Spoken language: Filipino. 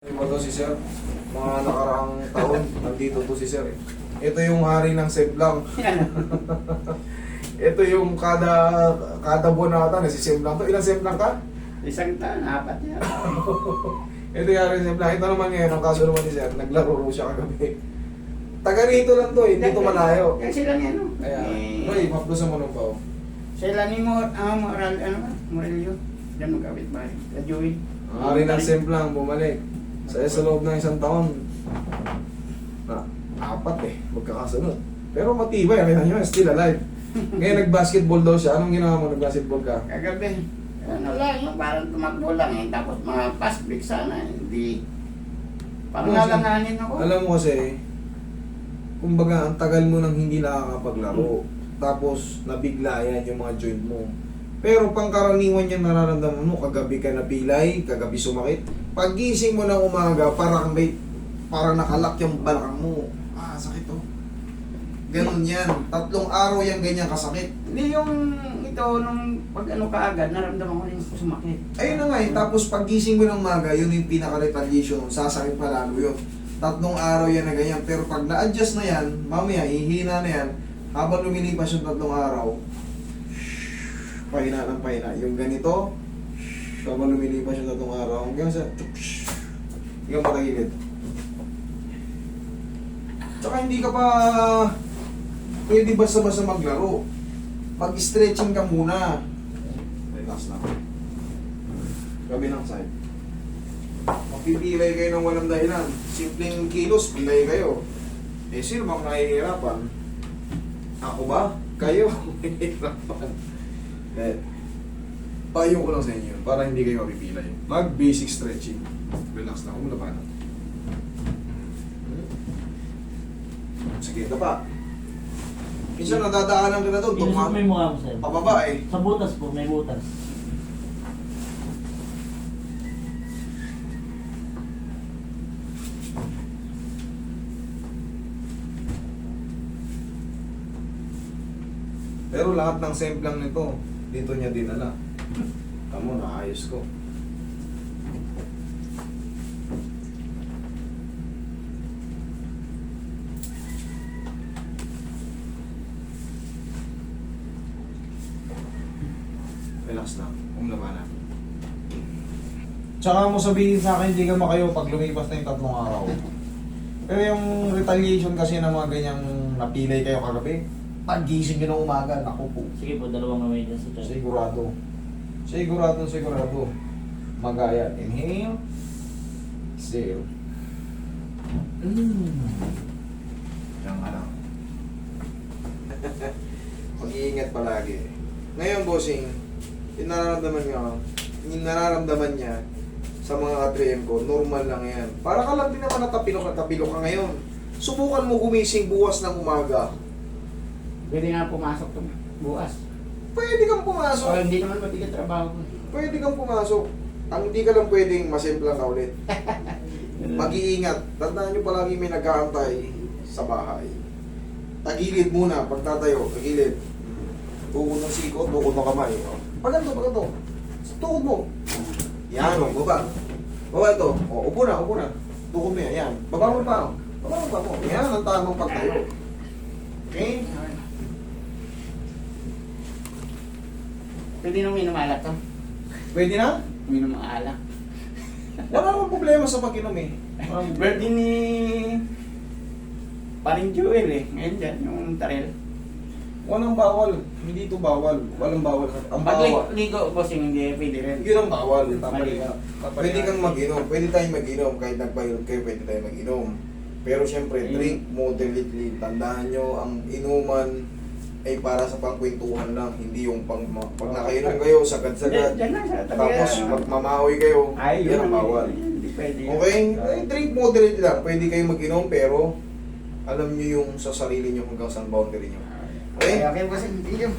Iba to si Sir, mga nakaraang taon, nandito to si Sir. Ito yung hari ng Semblang. Ito yung kada buwan na ata, nasi-Semblang to. Ilang Semblang ka? Isang taon, apat yan. Ito yung hari ng Semblang. Ito naman ngayon, ang kaso naman ni Sir, naglaro siya kagabi. Taga rito lang to, hindi to malayo. Kasi lang yan, no? Kaya, Roy, maplusan mo nung pao. Sila ni Morelio. Yan magkabit ba? Kajoy. Hari ng Semblang, bumalik. Sa loob ng isang taon, na apat magkakasunod. Pero matibay, kaya nyo, still alive. Ngayon nag-basketball daw siya. Anong ginawa mo? Nag-basketball ka? Kagabi. Ano lang, yung parang tumakbo lang eh. Tapos mga pass break sana, hindi. Parang nalanganin ako. Alam mo kasi, kumbaga, ang tagal mo nang hindi nakakapaglaro. Tapos, nabiglayan yung mga joint mo. Pero pangkaraniwan yung nararamdaman mo, kagabi ka napilay, kagabi sumakit. Pagising mo ng umaga, parang nakalak yung balakang mo. Ah, sakit oh. Ganun yan. 3 araw yung ganyan kasakit. Hindi yung ito, nung pag ano kaagad, naramdaman ko rin sumakit. Ayun na nga tapos pagising mo ng umaga, yun yung pinaka-retaliation, sasakit pa lalo yun. 3 araw yan na ganyan. Pero pag na-adjust na yan, mamaya, ihina na yan, habang lumilipas yung 3 araw, pahina ng pahina. Yung ganito, habang lumilipas yung 3 araw, hanggang sa hanggang matagilid. Tsaka hindi ka pa pwede basta-basta maglaro. Mag-stretching ka muna. Relax lang. Kabilang side. Mapipilay kayo ng walang dahilan. Simpleng kilos, pilay kayo. Eh, sino bang nahihirapan? Ako ba? Kayo? Nahihirapan. Eh, payo ko lang sa inyo para hindi kayo mapipilay. Mag-basic stretching. Relax lang. Umula na. Sige, ito pa. Minsan nadadaanan ka na doon. Inusok mo yung mukha mo, sir. Pababa eh. Sa butas po, may butas. Pero lahat ng semplang nito, dito niya dinala. Tamo, naayos ko. Relax lang, umlabanan. Tsaka mo sabihin sa akin, hindi ka makayo pag lumipas na yung 3 araw. Pero yung retaliation kasi ng mga ganyang napilay kayo kagabi, pagising nyo ng umaga, naku po. Sige po, 2 kamay dyan sa chest. Sigurado. Sigurado. Magaya. Inhale. Exhale. Yan nga lang. Mag-iingat palagi. Ngayon, bossing, yung nararamdaman niya sa mga ka-3M ko, normal lang yan. Para ka lang din naman natapilok ka ngayon. Subukan mo gumising bukas ng umaga. Pwede nga pumasok to bukas. Pwede kang pumasok. O hindi naman matigas trabaho ko. Pwede kang pumasok. Ang hindi ka lang pwedeng masimplang ka ulit. Mag-iingat. Tandaan nyo palagi may nag-aantay sa bahay. Tagilid muna. Pagtatayo, tagilid. Tukod ng sikot, tukod ng kamay. Paganto. Tukod mo. Yan, baba. Baba ito. Upo na. Tukod mo yan. Yan. Baba mo pa. Yan ang tamang pagtayo. Okay? Pwede nang uminom alak to. Pwede na? Uminom ang alak. Wala namang problema sa pag-inom eh. Birthday ni Paring Joel eh. Ngayon dyan, yung Tarel. Walang bawal. Hindi ito bawal. Walang bawal. Ang bawal. Pag ligo, bossing, hindi pwede rin. Yun ang bawal. Mali. Pwede kang mag-inom. Pwede tayong mag-inom. Kahit nagpahilot kayo, pwede tayong mag-inom. Pero syempre, drink moderately. Tandaan nyo, ang inuman ay para sa pangkwentuhan lang. Hindi yung pag nakainom kayo, sagad-sagad. Diyan na, sa tabi. Tapos magmamahoy kayo. Ay, Yan ang bawal. Hindi pwede. Okay? Ay, drink moderately lang. Pwede kayong mag-inom, pero alam nyo yung sa sarili nyo hanggang saan boundary nyo. Okay? Okay, bossing. Thank you.